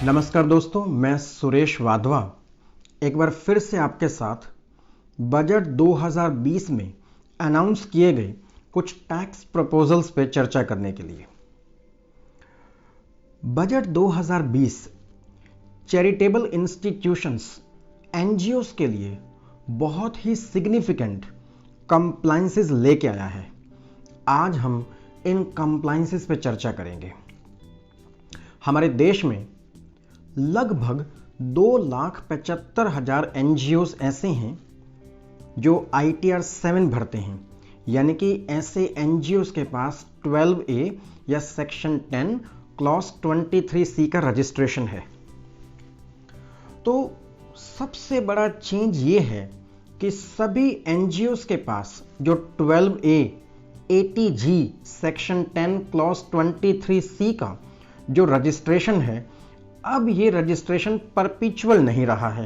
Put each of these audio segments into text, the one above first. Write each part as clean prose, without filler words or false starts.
नमस्कार दोस्तों, मैं सुरेश वाधवा एक बार फिर से आपके साथ बजट 2020 में अनाउंस किए गए कुछ टैक्स प्रपोजल्स पे चर्चा करने के लिए। बजट 2020 चैरिटेबल इंस्टीट्यूशंस एनजीओस के लिए बहुत ही सिग्निफिकेंट कंप्लायंसेस लेके आया है। आज हम इन कंप्लायंसेस पे चर्चा करेंगे। हमारे देश में लगभग 2,75,000 एनजीओस ऐसे हैं जो ITR 7 भरते हैं, यानी कि ऐसे एनजीओस के पास 12A या सेक्शन 10 क्लॉज 23C का रजिस्ट्रेशन है। तो सबसे बड़ा चेंज ये है कि सभी एनजीओस के पास जो 12A ATG section 10 clause 23C का जो रजिस्ट्रेशन है, अब ये रजिस्ट्रेशन परपेचुअल नहीं रहा है।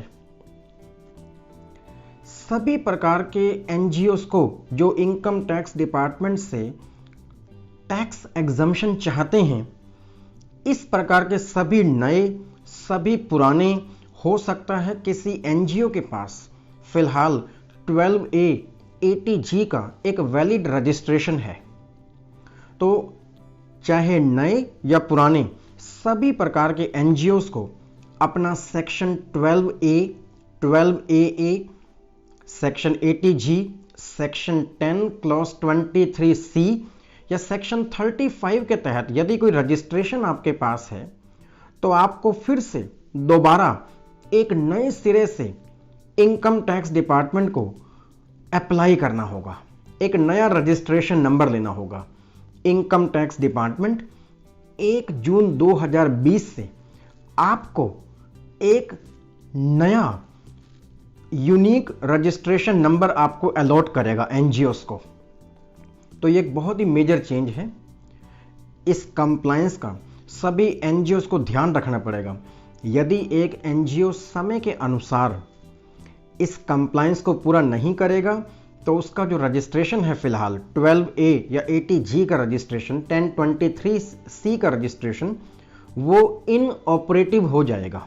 सभी प्रकार के एनजीओस को जो इनकम टैक्स डिपार्टमेंट से टैक्स एग्जम्पशन चाहते हैं, इस प्रकार के सभी नए सभी पुराने, हो सकता है किसी एनजीओ के पास फिलहाल 12A ATG का एक वैलिड रजिस्ट्रेशन है। तो चाहे नए या पुराने सभी प्रकार के एनजीओस को अपना section 12A 12AA section ATG section 10 clause 23C या सेक्शन 35 के तहत यदि कोई रजिस्ट्रेशन आपके पास है, तो आपको फिर से दोबारा एक नए सिरे से इनकम टैक्स डिपार्टमेंट को अप्लाई करना होगा, एक नया रजिस्ट्रेशन नंबर लेना होगा। इनकम टैक्स डिपार्टमेंट 1 जून 2020 से आपको एक नया यूनिक रजिस्ट्रेशन नंबर आपको अलॉट करेगा एनजीओस को। तो ये एक बहुत ही मेजर चेंज है। इस कंप्लायंस का सभी एनजीओस को ध्यान रखना पड़ेगा। यदि एक एनजीओ समय के अनुसार इस कंप्लायंस को पूरा नहीं करेगा, तो उसका जो रजिस्ट्रेशन है फिलहाल 12A या ATG का रजिस्ट्रेशन 1023C का रजिस्ट्रेशन, वो इनऑपरेटिव हो जाएगा।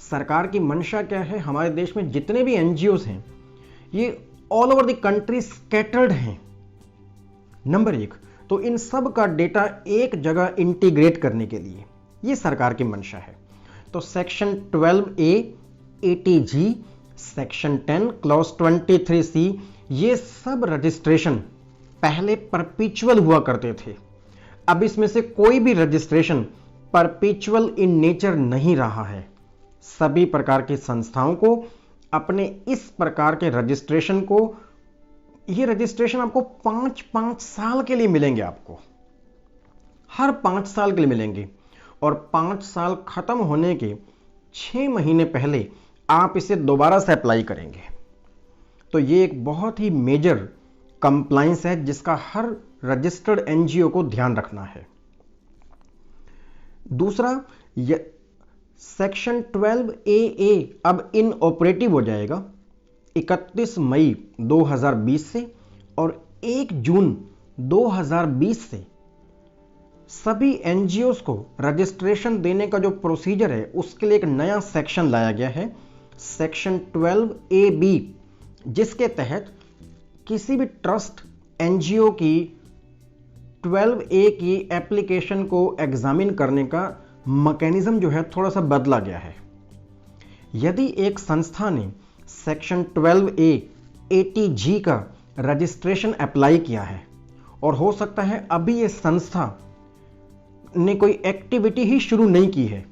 सरकार की मंशा क्या है? हमारे देश में जितने भी एनजीओस हैं, ये all over the country scattered हैं। नंबर 1, तो इन सब का डेटा एक जगह इंटीग्रेट करने के लिए ये सरकार की मंशा है। तो section 12A ATG section 10 clause 23C, ये सब रजिस्ट्रेशन पहले परपेचुअल हुआ करते थे। अब इसमें से कोई भी रजिस्ट्रेशन परपेचुअल इन नेचर नहीं रहा है। सभी प्रकार की संस्थाओं को अपने इस प्रकार के रजिस्ट्रेशन को, ये रजिस्ट्रेशन आपको 5-5 साल के लिए मिलेंगे। आपको हर 5 साल के लिए मिलेंगे और 5 साल खत्म होने के 6 महीने पहले आप इसे दोबारा से अप्लाई करेंगे। तो ये एक बहुत ही मेजर कंप्लायंस है जिसका हर रजिस्टर्ड एनजीओ को ध्यान रखना है। दूसरा, सेक्शन 12AA अब इनऑपरेटिव हो जाएगा 31 मई 2020 से, और 1 जून 2020 से सभी एनजीओस को रजिस्ट्रेशन देने का जो प्रोसीजर है, उसके लिए एक नया सेक्शन लाया गया है, सेक्शन 12AB, जिसके तहत किसी भी ट्रस्ट एनजीओ की 12A की एप्लीकेशन को एग्जामिन करने का मैकेनिज्म जो है थोड़ा सा बदला गया है। यदि एक संस्था ने सेक्शन 12A ATG का रजिस्ट्रेशन अप्लाई किया है और हो सकता है अभी ये संस्था ने कोई एक्टिविटी ही शुरू नहीं की है,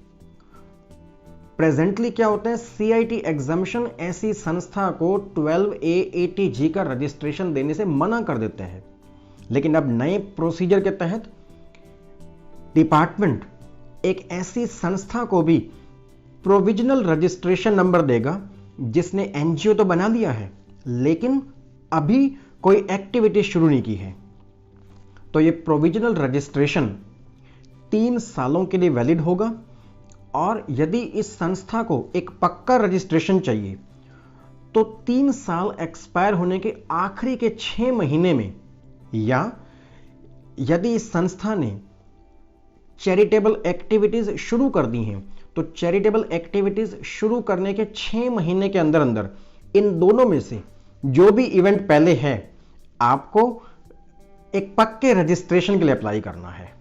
प्रेजेंटली क्या होता है, CIT एग्जम्पशन ऐसी संस्था को 12A ATG का रजिस्ट्रेशन देने से मना कर देते हैं। लेकिन अब नए प्रोसीजर के तहत डिपार्टमेंट एक ऐसी संस्था को भी प्रोविजनल रजिस्ट्रेशन नंबर देगा जिसने एनजीओ तो बना लिया है लेकिन अभी कोई एक्टिविटी शुरू नहीं की है। तो ये प्रोविजनल रजिस्ट्रेशन 3 सालों के लिए वैलिड होगा, और यदि इस संस्था को एक पक्का रजिस्ट्रेशन चाहिए तो 3 साल एक्सपायर होने के आखिरी के 6 महीने में, या यदि इस संस्था ने चैरिटेबल एक्टिविटीज शुरू कर दी हैं तो चैरिटेबल एक्टिविटीज शुरू करने के 6 महीने के अंदर अंदर इन दोनों में से जो भी इवेंट पहले है आपको एक पक्के रजिस्ट्रेशन के लिए अप्लाई करना है।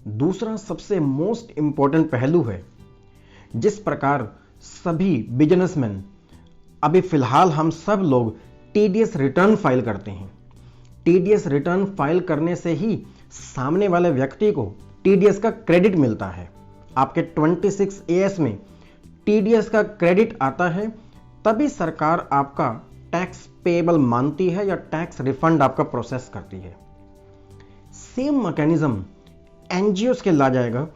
दूसरा सबसे मोस्ट इंपॉर्टेंट पहलू है, जिस प्रकार सभी बिजनेसमैन अभी फिलहाल हम सब लोग टीडीएस रिटर्न फाइल करते हैं। टीडीएस रिटर्न फाइल करने से ही सामने वाले व्यक्ति को टीडीएस का क्रेडिट मिलता है। आपके 26 एएस में टीडीएस का क्रेडिट आता है, तभी सरकार आपका टैक्स पेएबल मानती है या टैक्स रिफंड आपका प्रोसेस करती है। सेम मैकेनिज्म एनजीओस के ला जाएगा।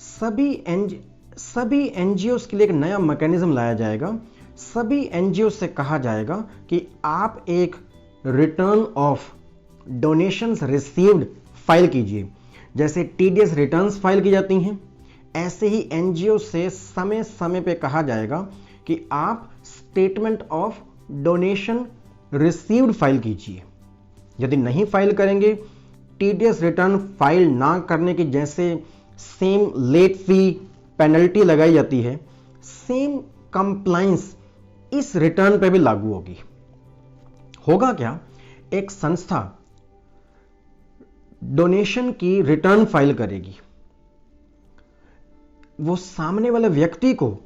सभी एनजीओस के लिए एक नया मैकेनिज्म लाया जाएगा। सभी एनजीओस से कहा जाएगा कि आप एक return of donations received file कीजिए। जैसे टीडीएस रिटर्न्स फाइल की जाती हैं, ऐसे ही एनजीओ से समय समय पे कहा जाएगा कि आप statement of donation received file कीजिए। यदि नहीं फाइल करेंगे, टीडीएस रिटर्न फाइल ना करने की जैसे सेम लेट फी पेनल्टी लगाई जाती है, सेम कंप्लायंस इस रिटर्न पे भी लागू होगी। होगा क्या, एक संस्था डोनेशन की रिटर्न फाइल करेगी, वो सामने वाले व्यक्ति को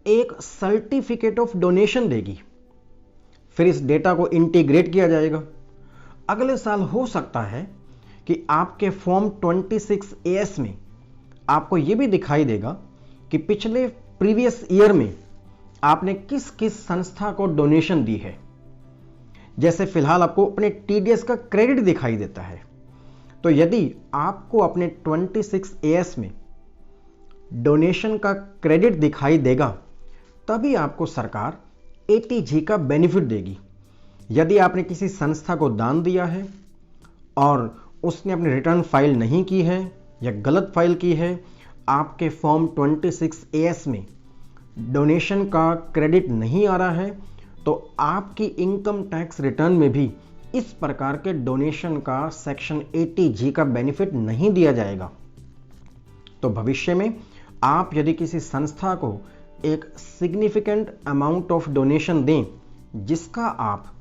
एक सर्टिफिकेट ऑफ डोनेशन देगी, फिर इस डेटा को इंटीग्रेट किया जाएगा। अगले साल हो सकता है कि आपके फॉर्म 26 एएस में आपको यह भी दिखाई देगा कि पिछले प्रीवियस ईयर में आपने किस किस संस्था को डोनेशन दी है। जैसे फिलहाल आपको अपने टीडीएस का क्रेडिट दिखाई देता है, तो यदि आपको अपने 26 एएस में डोनेशन का क्रेडिट दिखाई देगा, तभी आपको सरकार एटीजी का बेनिफिट देगी। यदि आपने किसी संस्था को दान दिया है और उसने अपनी रिटर्न फाइल नहीं की है या गलत फाइल की है, आपके फॉर्म 26 एएस में डोनेशन का क्रेडिट नहीं आ रहा है, तो आपकी इनकम टैक्स रिटर्न में भी इस प्रकार के डोनेशन का सेक्शन 80G का बेनिफिट नहीं दिया जाएगा। तो भविष्य में आप यदि किसी संस्था को एक सिग्निफिकेंट अमाउंट ऑफ डोनेशन दें, जिसका आप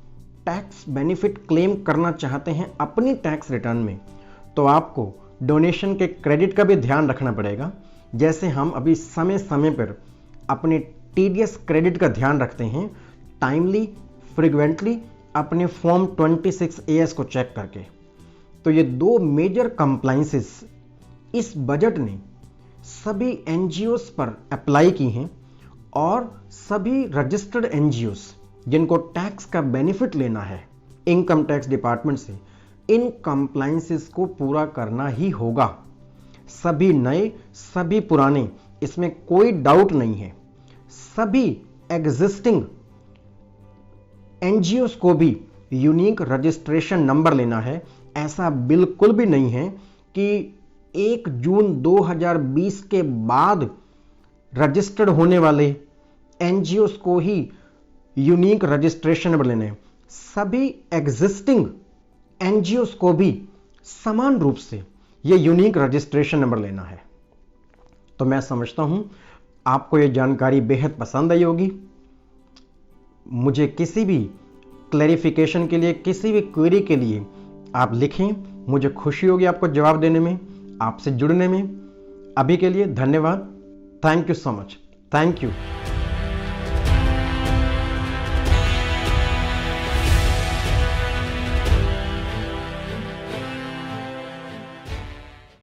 टैक्स बेनिफिट क्लेम करना चाहते हैं अपनी टैक्स रिटर्न में, तो आपको डोनेशन के क्रेडिट का भी ध्यान रखना पड़ेगा। जैसे हम अभी समय समय पर अपने टीडीएस क्रेडिट का ध्यान रखते हैं, टाइमली फ्रीक्वेंटली अपने फॉर्म 26 एएस को चेक करके। तो ये दो मेजर कंप्लायंसेस इस बजट ने सभी एनजीओस पर अप्लाई की हैं, और सभी रजिस्टर्ड एनजीओस जिनको टैक्स का बेनिफिट लेना है इनकम टैक्स डिपार्टमेंट से, इन कंप्लायंसेस को पूरा करना ही होगा। सभी नए, सभी पुराने, इसमें कोई डाउट नहीं है। सभी एग्जिस्टिंग एनजीओस को भी यूनिक रजिस्ट्रेशन नंबर लेना है। ऐसा बिल्कुल भी नहीं है कि 1 जून 2020 के बाद रजिस्टर्ड होने वाले एनजीओस को ही यूनिक रजिस्ट्रेशन नंबर लेने हैं। सभी एग्जिस्टिंग एनजीओस को भी समान रूप से यह यूनिक रजिस्ट्रेशन नंबर लेना है। तो मैं समझता हूं आपको यह जानकारी बेहद पसंद आई होगी। मुझे किसी भी क्लैरिफिकेशन के लिए, किसी भी क्वेरी के लिए आप लिखें, मुझे खुशी होगी आपको जवाब देने में, आपसे जुड़ने में। अभी के लिए धन्यवाद। Thank you so much. Thank you.